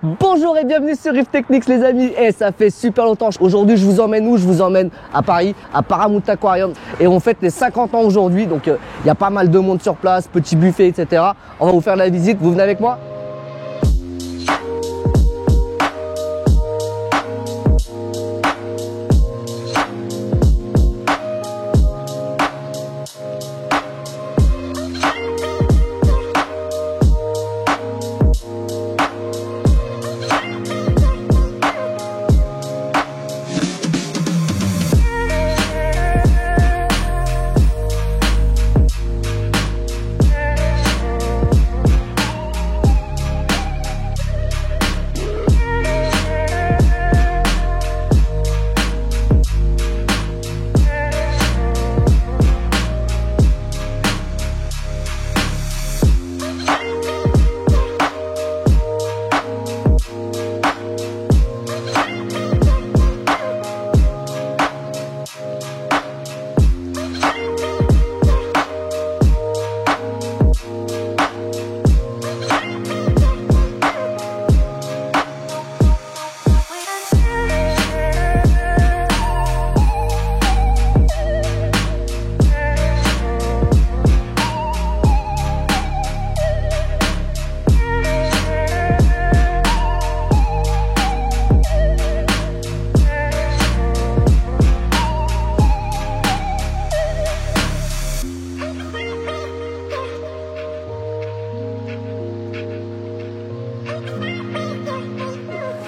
Bonjour et bienvenue sur Riff Techniques les amis. Et ça fait super longtemps. Aujourd'hui je vous emmène où? Je vous emmène à Paris, à Paramount Aquarium. Et on fête les 50 ans aujourd'hui. Donc il y a pas mal de monde sur place, petit buffet, etc. On va vous faire la visite. Vous venez avec moi?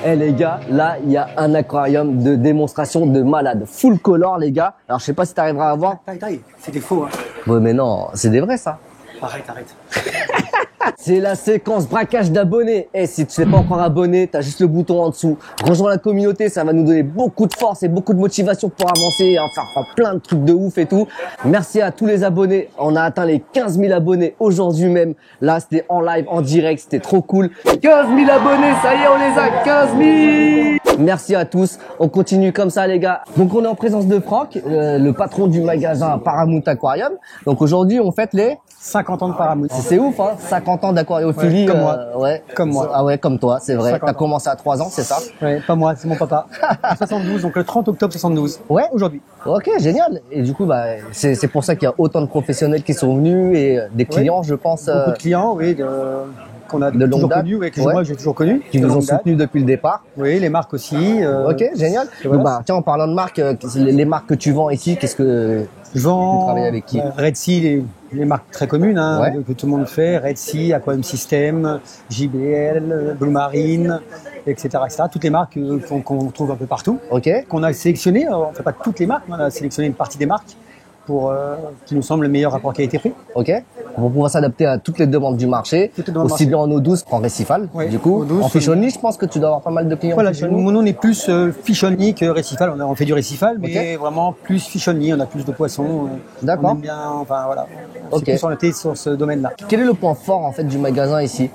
Eh les gars, là il y a un aquarium de démonstration de malade, full color les gars. Alors je sais pas si tu arriveras à voir. Taille, c'est des faux. Hein. Ouais mais non, c'est des vrais ça. Arrête. C'est la séquence braquage d'abonnés. Et si tu n'es pas encore abonné, tu as juste le bouton en dessous. Rejoins la communauté, ça va nous donner beaucoup de force et beaucoup de motivation pour avancer et en faire plein de trucs de ouf et tout. Merci à tous les abonnés. On a atteint les 15 000 abonnés aujourd'hui même. Là, c'était en live, en direct, c'était trop cool. 15 000 abonnés, ça y est, on les a, 15 000. Merci à tous. On continue comme ça, les gars. Donc, on est en présence de Franck, le patron du magasin Paramount Aquarium. Donc, aujourd'hui, on fête les 50 ans de Paramount. C'est ouf, hein, 50 ans d'aquariophilie. Ouais, comme moi. Ouais. Comme moi. Ah ouais, comme toi, c'est vrai. T'as commencé à 3 ans, c'est ça? Ouais, pas moi, c'est mon papa. 72, donc le 30 octobre 72. Ouais. Aujourd'hui. Ok, génial. Et du coup, bah, c'est pour ça qu'il y a autant de professionnels qui sont venus et des clients, je pense. Beaucoup de clients, oui, qu'on a de toujours date. connus, ouais, que moi j'ai toujours connus. Qui nous ont soutenus depuis le départ. Oui, les marques aussi. Ok, génial. Voilà. Donc, bah, tiens, en parlant de marques, les marques que tu vends ici, qu'est-ce que Je vends tu travailles avec qui? Red Sea, les marques très communes hein, Ouais. que tout le monde fait. Red Sea, Aquarium System, JBL, Blue Marine, etc. Toutes les marques qu'on trouve un peu partout. Ok. Qu'on a sélectionné, on ne fait pas toutes les marques, mais on a sélectionné une partie des marques pour qui nous semble le meilleur rapport qualité-prix. Ok. On pourra s'adapter à toutes les demandes du marché, aussi bien en eau douce qu'en récifal. Oui, du coup, eau douce, en fish only, je pense que tu dois avoir pas mal de clients. Voilà, fish only. nous on est plus fish only que récifal. On fait du récifal, mais vraiment plus fish only. On a plus de poissons. D'accord. On aime bien, enfin voilà. On Ok. s'est plus orienté sur ce domaine-là. Quel est le point fort en fait du magasin ici?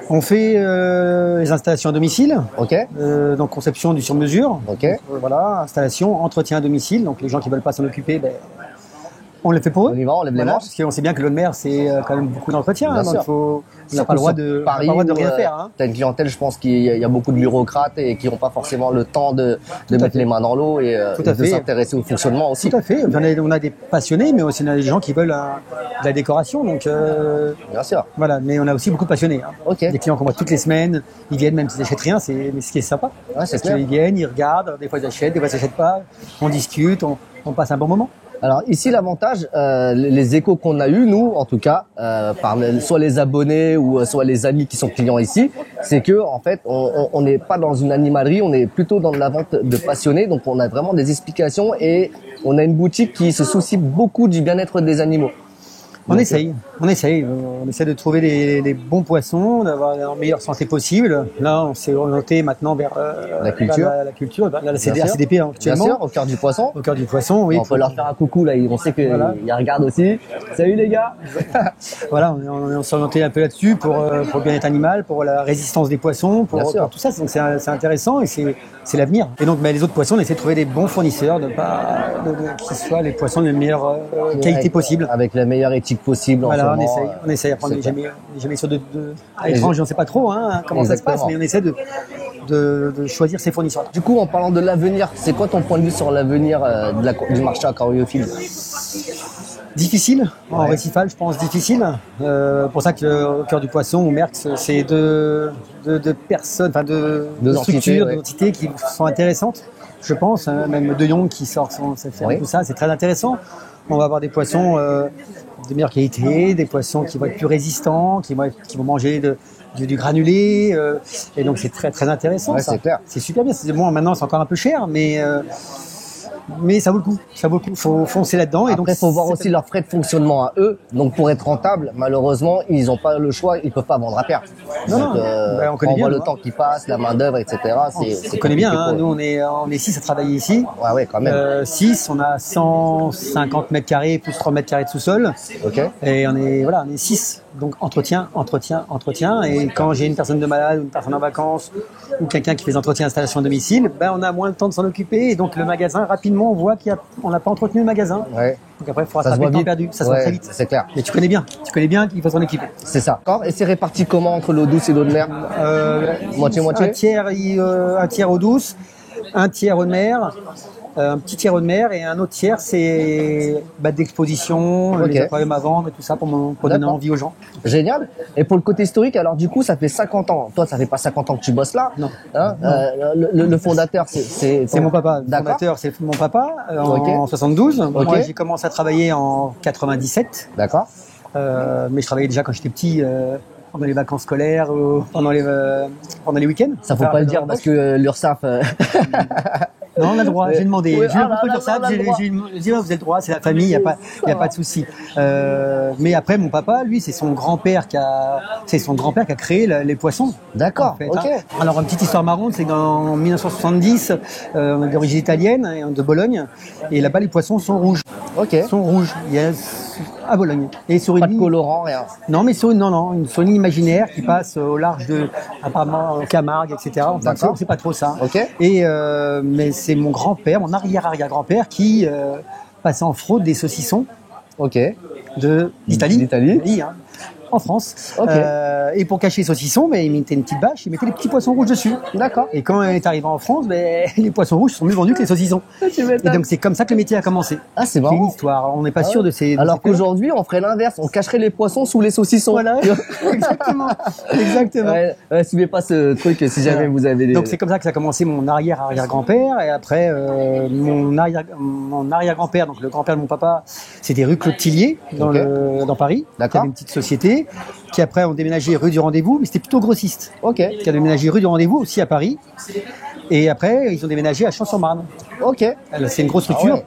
On fait les installations à domicile. Ok. Donc conception du sur-mesure. Ok. Voilà, installation, entretien à domicile. Donc les gens qui veulent pas s'en occuper, on le fait pour eux. On y va, on lève les manches. Parce qu'on sait bien que l'eau de mer, c'est quand même beaucoup d'entretien. Bien sûr. On n'a pas le droit de rien faire. Hein. T'as une clientèle, je pense qu'il y a beaucoup de bureaucrates et qui n'ont pas forcément le temps de mettre les mains dans l'eau et de s'intéresser au fonctionnement aussi. Tout à fait. On a des passionnés, mais aussi on a des gens qui veulent de la décoration. Donc, bien sûr. Voilà, mais on a aussi beaucoup de passionnés. Hein. Ok. Des clients qu'on voit toutes les semaines, ils viennent même s'ils n'achètent rien, mais ce qui est sympa. Ouais, c'est parce qu'ils viennent, ils regardent, des fois ils achètent, des fois ils n'achètent pas, on discute, on passe un bon moment. Alors ici l'avantage, les échos qu'on a eu nous en tout cas, par soit les abonnés ou soit les amis qui sont clients ici, c'est que en fait on n'est pas dans une animalerie, on est plutôt dans de la vente de passionnés, donc on a vraiment des explications et on a une boutique qui se soucie beaucoup du bien-être des animaux. On essaye de trouver les bons poissons, d'avoir la meilleure santé possible. Là, on s'est orienté maintenant vers la culture, la CDP actuellement. Bien sûr, au cœur du poisson. Au cœur du poisson, oui. On peut leur faire un coucou là, on sait qu'ils regardent aussi. Salut les gars. Voilà, on s'est orienté un peu là-dessus pour le bien-être animal, pour la résistance des poissons, pour tout ça. Donc c'est intéressant et c'est l'avenir. Et donc les autres poissons, on essaie de trouver des bons fournisseurs, qui soient les poissons de la meilleure qualité possible. Avec la meilleure éthique pratiques possibles. Voilà, en ce moment, on essaye. Après, on n'est jamais sûr à l'étranger, on ne sait pas trop comment ça se passe, mais on essaie de choisir ses fournisseurs. Du coup, en parlant de l'avenir, c'est quoi ton point de vue sur l'avenir du marché aquariophile? Difficile, en récifal, je pense difficile. Pour ça que au Cœur du Poisson ou Merckx, c'est deux personnes, enfin deux structures, d'entités qui sont intéressantes, je pense. Même De Jong qui sort tout ça, c'est très intéressant. On va avoir des poissons de meilleure qualité, des poissons qui vont être plus résistants, qui vont manger du granulé, et donc c'est très très intéressant. C'est clair. C'est super bien. Bon, maintenant c'est encore un peu cher, mais ça vaut le coup. Ça vaut le coup. Faut foncer là-dedans. Après, il faut voir aussi leurs frais de fonctionnement à eux. Donc, pour être rentable, malheureusement, ils n'ont pas le choix. Ils peuvent pas vendre à perte. Donc, on connaît bien, voit le temps qui passe, la main d'œuvre, etc. On connaît bien. Nous, on est 6 à travailler ici. Ouais, quand même. 6, on a 150 mètres carrés plus 3 mètres carrés de sous-sol. Ok. Et on est 6. Donc entretien. Et quand j'ai une personne de malade ou une personne en vacances ou quelqu'un qui fait des entretiens installation à domicile, on a moins le temps de s'en occuper. Et donc le magasin, rapidement, on voit qu'on n'a pas entretenu le magasin. Ouais. Donc après, il faut rattraper le temps perdu. Ça se voit très vite. C'est clair. Mais tu connais bien qu'il faut s'en occuper. C'est ça. Et c'est réparti comment entre l'eau douce et l'eau de mer? Moitié-moitié. Un tiers eau douce, un tiers eau de mer. Un petit tiers eau de mer et un autre tiers c'est d'exposition, les aquariums à vendre et tout ça pour donner envie aux gens. Génial. Et pour le côté historique, alors du coup ça fait 50 ans. Toi ça fait pas 50 ans que tu bosses là. Non. Le fondateur c'est mon papa. Le fondateur c'est mon papa en 72. Moi j'ai commencé à travailler en 97. D'accord. Mais je travaillais déjà quand j'étais petit. Pendant les vacances scolaires ou pendant les week-ends. Ça faut pas le dire parce que l'URSSAF... Non, on a le droit, j'ai demandé. J'ai eu beaucoup de l'URSSAF, j'ai dit, vous avez le droit, c'est la famille, il n'y a pas de souci. Mais après, mon papa, lui, c'est son grand-père qui a créé les poissons. D'accord, en fait, Alors, une petite histoire marrante, c'est qu'en 1970, on est d'origine italienne, de Bologne, et là-bas, les poissons sont rouges. Ils sont rouges. À Bologne. Et sur pas de colorant, rien. Non, mais sur une ligne imaginaire qui passe au large apparemment, Camargue, etc. Enfin, c'est pas trop ça. Et, mais c'est mon grand-père, mon arrière-arrière-grand-père qui passait en fraude des saucissons. D'Italie. En France. Et pour cacher les saucissons, il mettait une petite bâche, il mettait les petits poissons rouges dessus. D'accord. Et quand il est arrivé en France, les poissons rouges sont mieux vendus que les saucissons. Et donc c'est comme ça que le métier a commencé. Ah, c'est marrant. C'est une histoire. On n'est pas sûr de ces. Alors qu'aujourd'hui, on ferait l'inverse. On cacherait les poissons sous les saucissons. Voilà. Exactement. Suivez pas ce truc si jamais vous avez des... Donc c'est comme ça que ça a commencé mon arrière-arrière-grand-père. Et après, mon arrière-grand-père, donc le grand-père de mon papa, c'était rue Claude Tillier, dans Paris. D'accord. Il y avait une petite société qui après ont déménagé rue du Rendez-vous, mais c'était plutôt grossiste. Qui a déménagé rue du Rendez-vous aussi à Paris. Et après, ils ont déménagé à Champs-sur-Marne. C'est une grosse structure.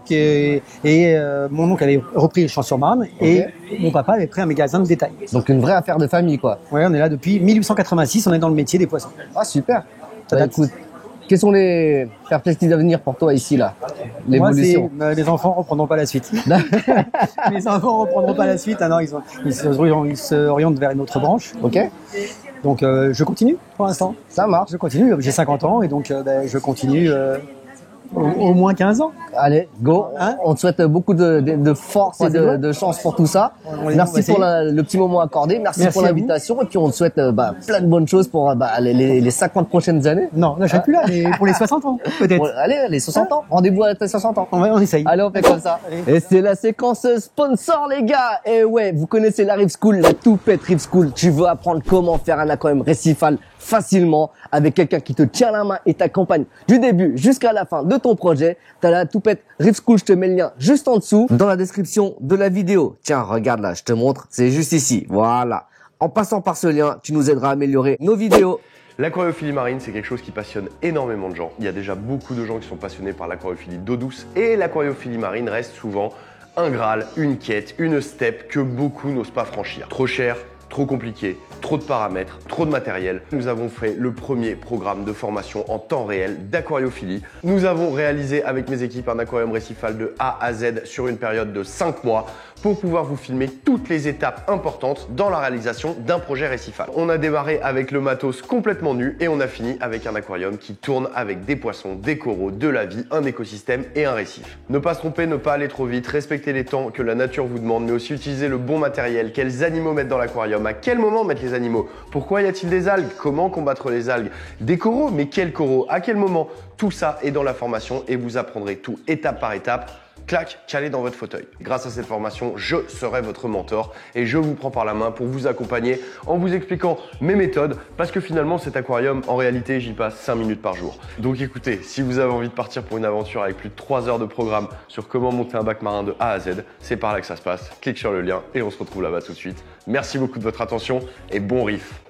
Mon oncle avait repris Champs-sur-Marne et mon papa avait pris un magasin de détail. Donc une vraie affaire de famille, quoi. Ouais, on est là depuis 1886, on est dans le métier des poissons. Ah, super. Écoute, quelles sont les perspectives d'avenir pour toi ici, là? L'évolution. Moi, les enfants reprendront pas la suite. Les enfants reprendront pas la suite. Ah non, ils s'orientent vers une autre branche. Donc je continue pour l'instant. Ça marche. Je continue. J'ai 50 ans et donc je continue au moins 15 ans. Allez, go. On te souhaite beaucoup de force et de chance pour tout ça. Merci pour le petit moment accordé. Merci pour l'invitation. Et puis on te souhaite plein de bonnes choses pour les 50 prochaines années. Non, je ne serai plus là, mais pour les 60 ans, peut-être. Allez, les 60 ans. Rendez-vous à tes 60 ans. On essaye. Allez, on fait comme ça. Et c'est la séquence sponsor, les gars. Et ouais, vous connaissez la Reef School, la Toupette Reef School. Tu veux apprendre comment faire un aquarium récifal facilement avec quelqu'un qui te tient la main et t'accompagne du début jusqu'à la fin de ton projet. T'as la Toupette Reef School, je te mets le lien juste en dessous dans la description de la vidéo. Tiens, regarde là, je te montre, c'est juste ici. Voilà. En passant par ce lien, tu nous aideras à améliorer nos vidéos. L'aquariophilie marine, c'est quelque chose qui passionne énormément de gens. Il y a déjà beaucoup de gens qui sont passionnés par l'aquariophilie d'eau douce et l'aquariophilie marine reste souvent un Graal, une quête, une step que beaucoup n'osent pas franchir. Trop cher, trop compliqué, trop de paramètres, trop de matériel. Nous avons fait le premier programme de formation en temps réel d'aquariophilie. Nous avons réalisé avec mes équipes un aquarium récifal de A à Z sur une période de 5 mois pour pouvoir vous filmer toutes les étapes importantes dans la réalisation d'un projet récifal. On a démarré avec le matos complètement nu et on a fini avec un aquarium qui tourne avec des poissons, des coraux, de la vie, un écosystème et un récif. Ne pas se tromper, ne pas aller trop vite, respecter les temps que la nature vous demande, mais aussi utiliser le bon matériel, quels animaux mettre dans l'aquarium, à quel moment mettre les animaux, pourquoi y a-t-il des algues, comment combattre les algues, des coraux, mais quels coraux, à quel moment, tout ça est dans la formation et vous apprendrez tout étape par étape. Clac, calé dans votre fauteuil. Grâce à cette formation, je serai votre mentor et je vous prends par la main pour vous accompagner en vous expliquant mes méthodes parce que finalement cet aquarium, en réalité, j'y passe 5 minutes par jour. Donc écoutez, si vous avez envie de partir pour une aventure avec plus de 3 heures de programme sur comment monter un bac marin de A à Z, c'est par là que ça se passe. Clique sur le lien et on se retrouve là-bas tout de suite. Merci beaucoup de votre attention et bon riff.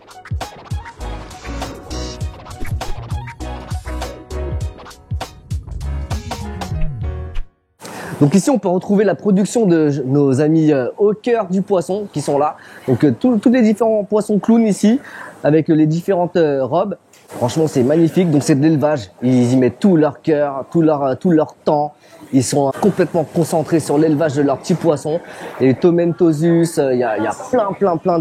Donc ici, on peut retrouver la production de nos amis au cœur du poisson qui sont là. Donc tous les différents poissons clowns ici, avec les différentes robes. Franchement, c'est magnifique. Donc c'est de l'élevage. Ils y mettent tout leur cœur, tout leur temps. Ils sont complètement concentrés sur l'élevage de leurs petits poissons. Et Tomentosus, il y a plein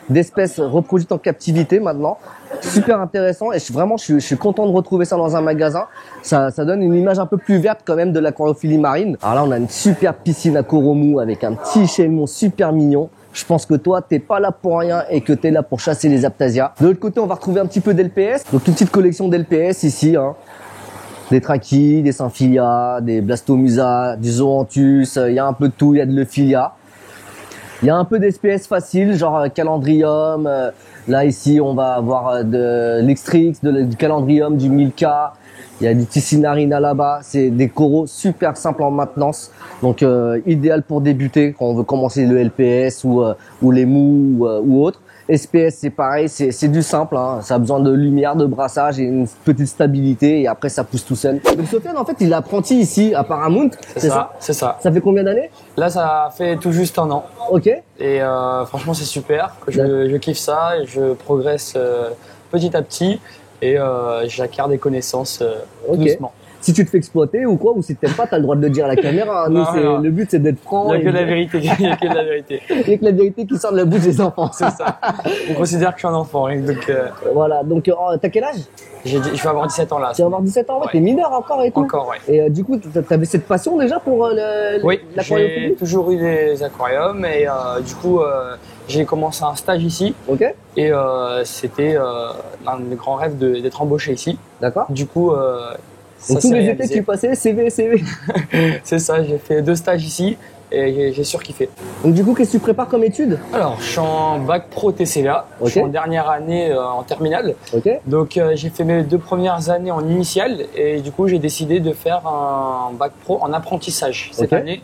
d'espèces reproduites en captivité maintenant. Super intéressant et je suis content de retrouver ça dans un magasin. Ça donne une image un peu plus verte quand même de l'aquariophilie marine. Alors là, on a une super piscine à coraux mous avec un petit chaînon super mignon. Je pense que toi, t'es pas là pour rien et que t'es là pour chasser les Aiptasia. De l'autre côté, on va retrouver un petit peu d'LPS. Donc une petite collection d'LPS ici, hein. Des trachis, des symphilia, des blastomusa, du zoanthus, il y a un peu de tout, il y a de l'euphilia. Il y a un peu d'SPS facile, genre calendrium. Là, ici, on va avoir de l'Extrix, du calendrium, du Milka. Il y a du Tissinarina là-bas. C'est des coraux super simples en maintenance. Donc, idéal pour débuter quand on veut commencer le LPS ou les mous ou autre. SPS, c'est pareil, c'est du simple, hein. Ça a besoin de lumière, de brassage et une petite stabilité et après ça pousse tout seul. Donc Sofiane, en fait, il est apprenti ici à Paramount, c'est ça? C'est ça. Ça fait combien d'années? Là, ça fait tout juste 1 an. Ok. Et franchement, c'est super. Je kiffe ça et je progresse petit à petit et j'acquiers des connaissances tout doucement. Si tu te fais exploiter ou quoi, ou si t'aimes pas, t'as le droit de le dire à la caméra. Nous, le but, c'est d'être franc. Il n'y a que la vérité. Il n'y a que la vérité. Il y a que la vérité qui sort de la bouche des enfants. C'est ça. On considère que je suis un enfant. Donc, voilà. Donc, t'as quel âge? Je vais avoir 17 ans là. Tu vas avoir 17 ans, ouais. T'es mineur encore et tout. Encore, ouais. Et du coup, t'avais cette passion déjà pour oui, j'ai toujours eu des aquariums et du coup, j'ai commencé un stage ici. Ok. Et c'était un de mes grands rêves d'être embauché ici. D'accord. Du coup, donc tous les étés tu passais CV. C'est ça, j'ai fait 2 stages ici et j'ai surkiffé. Donc du coup, qu'est-ce que tu prépares comme études? Alors, je suis en bac pro TCVA, okay. Je suis en dernière année en terminale. Okay. Donc j'ai fait mes 2 premières années en initiale et du coup j'ai décidé de faire un bac pro en apprentissage cette année.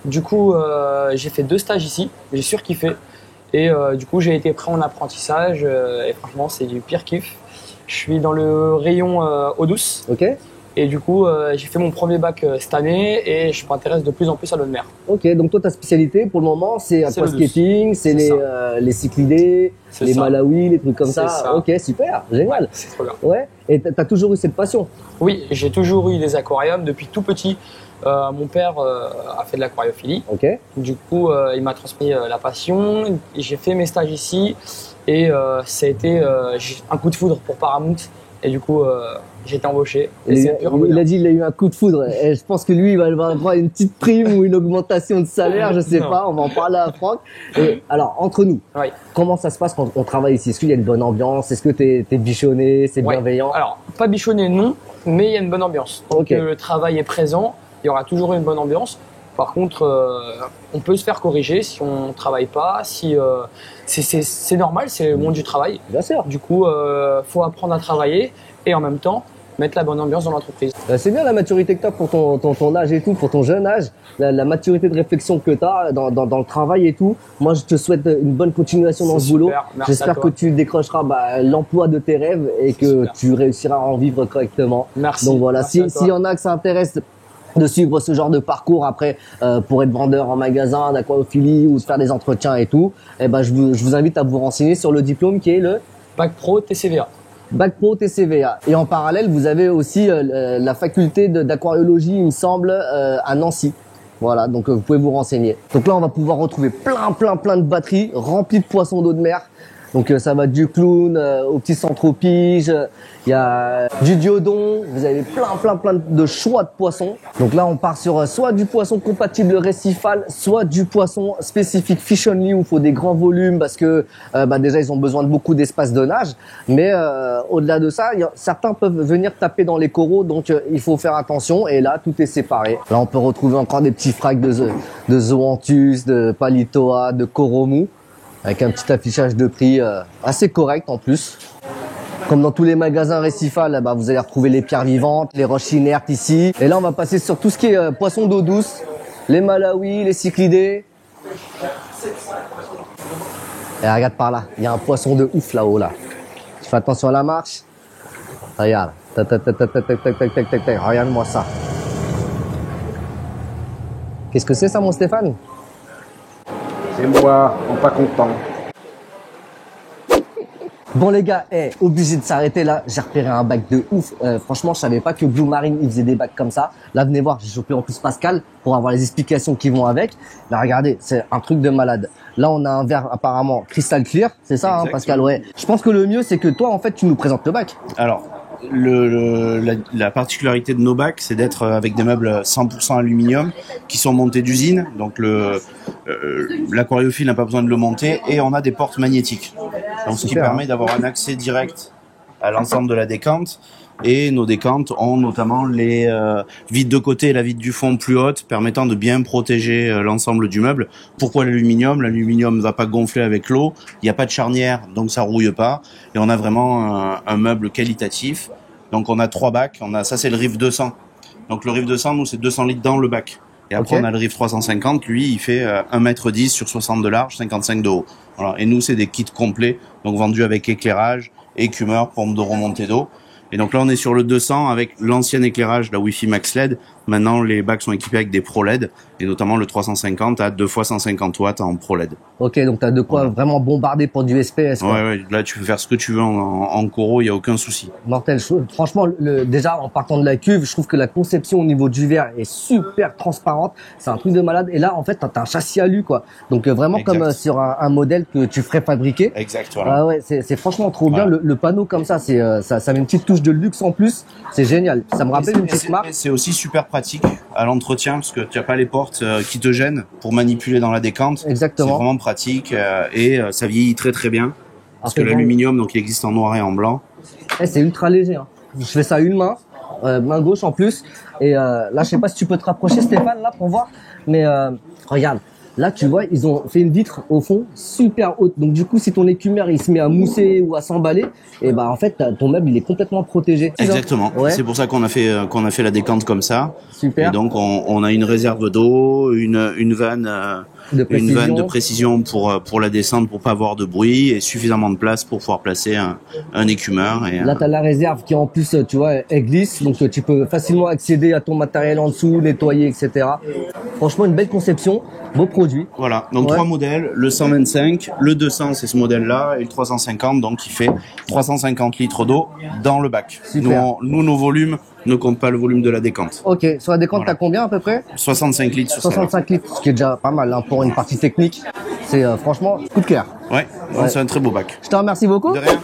Du coup, j'ai fait 2 stages ici, j'ai surkiffé et du coup j'ai été pris en apprentissage et franchement c'est du pire kiff. Je suis dans le rayon eau douce. Ok. Et du coup, j'ai fait mon premier bac cette année et je m'intéresse de plus en plus à l'eau de mer. Ok, donc toi ta spécialité pour le moment c'est aquascaping, c'est les cyclidés, les malawi, les trucs comme ça. Ok, super, génial. Ouais, c'est trop bien. Ouais. Et t'as toujours eu cette passion? Oui, j'ai toujours eu des aquariums depuis tout petit. Mon père a fait de l'aquariophilie. Ok. Du coup, il m'a transmis la passion. J'ai fait mes stages ici et ça a été un coup de foudre pour Paramount. Et du coup, j'ai été embauché. Et il a dit qu'il a eu un coup de foudre. Et je pense que lui, il va avoir une petite prime ou une augmentation de salaire, je sais pas. On va en parler à Franck. Et alors, entre nous, comment ça se passe quand on travaille ici? Est-ce qu'il y a une bonne ambiance? Est-ce que t'es bichonné? C'est bienveillant? Alors, pas bichonné, non, mais il y a une bonne ambiance. Donc, le travail est présent. Il y aura toujours une bonne ambiance. Par contre, on peut se faire corriger si on ne travaille pas, si c'est normal, c'est le monde du travail. Bien sûr. Du coup, faut apprendre à travailler et en même temps mettre la bonne ambiance dans l'entreprise. C'est bien la maturité que tu as pour ton âge et tout, pour ton jeune âge, la maturité de réflexion que tu as dans le travail et tout. Moi, je te souhaite une bonne continuation dans ce boulot. J'espère que tu décrocheras l'emploi de tes rêves et que tu réussiras à en vivre correctement. Merci. Donc voilà, s'il y en a que ça intéresse de suivre ce genre de parcours après pour être vendeur en magasin d'aquariophilie ou de faire des entretiens et tout, eh ben je vous invite à vous renseigner sur le diplôme qui est le Bac Pro TCVA. Bac Pro TCVA. Et en parallèle, vous avez aussi la faculté d'aquariologie, il me semble, à Nancy. Voilà, donc vous pouvez vous renseigner. Donc là, on va pouvoir retrouver plein de batteries remplies de poissons d'eau de mer. Donc ça va du clown au petit centropige, il y a du diodon, vous avez plein de choix de poissons. Donc là on part sur soit du poisson compatible récifal, soit du poisson spécifique fish only où il faut des grands volumes parce que déjà ils ont besoin de beaucoup d'espace de nage. Mais au-delà de ça, certains peuvent venir taper dans les coraux, donc il faut faire attention. Et là tout est séparé. Là on peut retrouver encore des petits fracs de zoanthus, de palitoa, de coromou, avec un petit affichage de prix assez correct en plus. Comme dans tous les magasins récifales, vous allez retrouver les pierres vivantes, les roches inertes ici. Et là, on va passer sur tout ce qui est poissons d'eau douce, les malawis, les cyclidés. Et regarde par là, il y a un poisson de ouf là-haut là. Tu fais attention à la marche. Regarde, regarde-moi ça. Qu'est-ce que c'est ça, mon Stéphane? C'est moi, pas content. Bon les gars, obligé de s'arrêter là, j'ai repéré un bac de ouf. Franchement, je savais pas que Blue Marine il faisait des bacs comme ça. Là, venez voir, j'ai chopé en plus Pascal pour avoir les explications qui vont avec. Là, regardez, c'est un truc de malade. Là, on a un verre apparemment crystal clear, c'est ça, hein, Pascal? Ouais. Je pense que le mieux, c'est que toi, en fait, tu nous présentes le bac. Alors, la particularité de nos bacs, c'est d'être avec des meubles 100% aluminium qui sont montés d'usine. Donc l'aquariophile n'a pas besoin de le monter et on a des portes magnétiques. Donc ce qui permet d'avoir un accès direct à l'ensemble de la décante. Et nos décantes ont notamment les vitres de côté et la vitre du fond plus haute, permettant de bien protéger l'ensemble du meuble. Pourquoi l'aluminium? L'aluminium ne va pas gonfler avec l'eau, il n'y a pas de charnière, donc ça rouille pas. Et on a vraiment un meuble qualitatif. Donc on a 3 bacs, ça c'est le Riff 200. Donc le Riff 200, nous c'est 200 litres dans le bac. Et après on a le Riff 350, lui il fait 1,10 m sur 60 de large, 55 de haut. Voilà. Et nous c'est des kits complets, donc vendus avec éclairage, écumeur, pompe de remontée d'eau. Et donc là, on est sur le 200 avec l'ancien éclairage, la Wi-Fi Max LED. Maintenant, les bacs sont équipés avec des Pro LED et notamment le 350 à 2 fois 150 watts en Pro LED. Ok, donc t'as de quoi vraiment bombarder pour du SPS. Quoi. Ouais, là, tu peux faire ce que tu veux en coraux, il y a aucun souci. Mortel. Franchement, déjà, en partant de la cuve, je trouve que la conception au niveau du verre est super transparente. C'est un truc de malade. Et là, en fait, t'as un châssis alu, quoi. Donc, vraiment comme sur un modèle que tu ferais fabriquer. Exact, voilà. Ah ouais, c'est franchement trop bien. Le panneau comme ça, ça met une petite touche de luxe en plus. C'est génial. Ça me rappelle une petite marque. C'est aussi super pratique à l'entretien parce que tu n'as pas les portes qui te gênent pour manipuler dans la décante. Exactement. C'est vraiment pratique et ça vieillit très bien parce que l'aluminium, donc il existe en noir et en blanc. C'est ultra léger. Hein. Je fais ça une main, main gauche en plus. Et là, je sais pas si tu peux te rapprocher, Stéphane, là pour voir. Mais regarde. Là, tu vois, ils ont fait une vitre au fond super haute. Donc du coup, si ton écumeur il se met à mousser ou à s'emballer, et en fait, ton meuble il est complètement protégé. Exactement. Ouais. C'est pour ça qu'on a fait la décante comme ça. Super. Et donc on a une réserve d'eau, une vanne de précision pour la descente pour pas avoir de bruit et suffisamment de place pour pouvoir placer un écumeur. Et, là, tu as la réserve qui en plus, tu vois, elle glisse, donc tu peux facilement accéder à ton matériel en dessous, nettoyer, etc. Franchement, une belle conception, beau produit. Voilà, donc 3 modèles, le 125, le 200 c'est ce modèle-là et le 350 donc qui fait 350 litres d'eau dans le bac. Nous, nos volumes ne comptent pas le volume de la décante. Ok, sur la décante, t'as combien à peu près? 65 litres sur 65 litres, ce qui est déjà pas mal hein, pour une partie technique. C'est franchement coup de cœur. Ouais. C'est un très beau bac. Je te remercie beaucoup. De rien.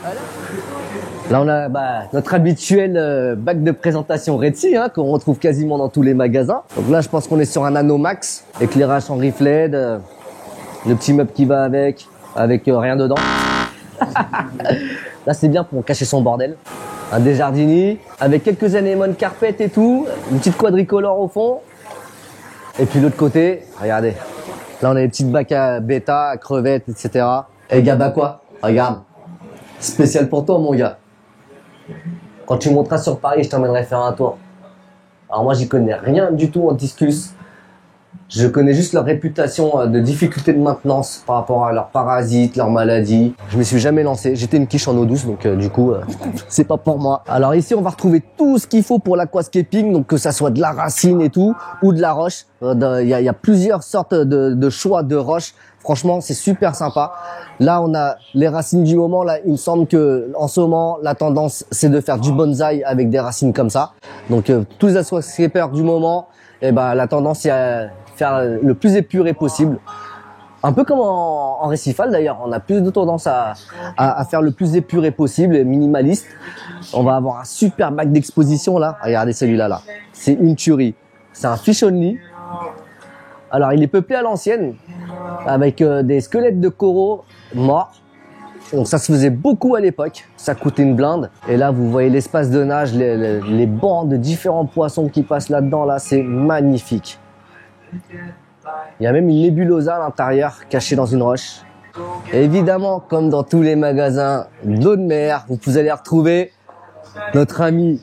Là, on a notre habituel bac de présentation Red Sea, hein, qu'on retrouve quasiment dans tous les magasins. Donc là, je pense qu'on est sur un Nano Max, éclairage en Riff LED, le petit meuble qui va avec rien dedans. Là, c'est bien pour cacher son bordel. Un Desjardins, avec quelques anémones carpet et tout, une petite quadricolore au fond. Et puis l'autre côté, regardez. Là, on a les petites bacs à bêta, à crevettes, etc. Et gars, bah quoi? Regarde. Spécial pour toi, mon gars. Quand tu monteras sur Paris, je t'emmènerai faire un tour. Alors moi, j'y connais rien du tout en discus. Je connais juste leur réputation de difficulté de maintenance par rapport à leurs parasites, leurs maladies. Je me suis jamais lancé. J'étais une quiche en eau douce, donc du coup, c'est pas pour moi. Alors ici, on va retrouver tout ce qu'il faut pour l'aquascaping, donc que ça soit de la racine et tout, ou de la roche. Il y a plusieurs sortes de choix de roches. Franchement, c'est super sympa. Là, on a les racines du moment. Là, il me semble que en ce moment, la tendance, c'est de faire du bonsaï avec des racines comme ça. Donc, tous les aquascapers du moment, la tendance, c'est à faire le plus épuré possible. Un peu comme en récifal d'ailleurs, on a plus de tendance à faire le plus épuré possible, minimaliste. On va avoir un super bac d'exposition là. Regardez celui-là là. C'est une tuerie. C'est un fish only. Alors il est peuplé à l'ancienne avec des squelettes de coraux morts. Donc ça se faisait beaucoup à l'époque. Ça coûtait une blinde. Et là vous voyez l'espace de nage, les bancs de différents poissons qui passent là-dedans là. C'est magnifique. Il y a même une nébulosa à l'intérieur, cachée dans une roche. Et évidemment, comme dans tous les magasins d'eau de mer, vous allez retrouver notre ami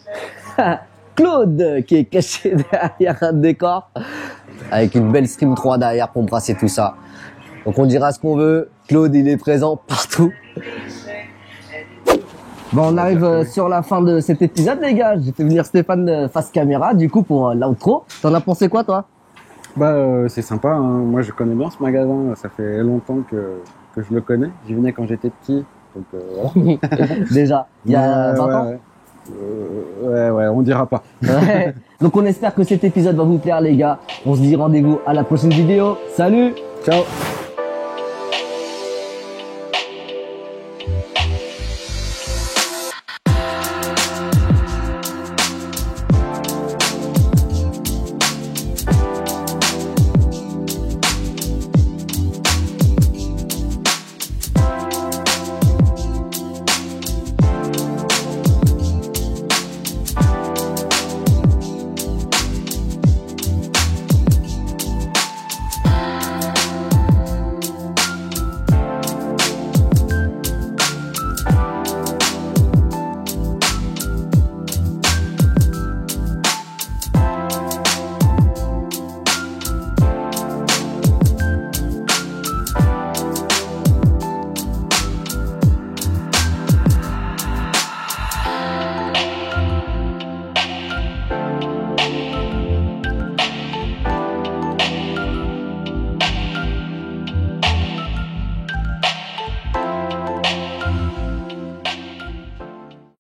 Claude, qui est caché derrière un décor, avec une belle Stream 3 derrière pour brasser tout ça. Donc on dira ce qu'on veut, Claude il est présent partout. Bon, on arrive sur la fin de cet épisode les gars. J'ai fait venir Stéphane face caméra du coup pour l'outro. T'en as pensé quoi toi? C'est sympa, hein. Moi je connais bien ce magasin, ça fait longtemps que je le connais. J'y venais quand j'étais petit, donc voilà. Déjà, il y a 20 ans. Ouais, on dira pas. Ouais. Donc on espère que cet épisode va vous plaire les gars. On se dit rendez-vous à la prochaine vidéo. Salut. Ciao.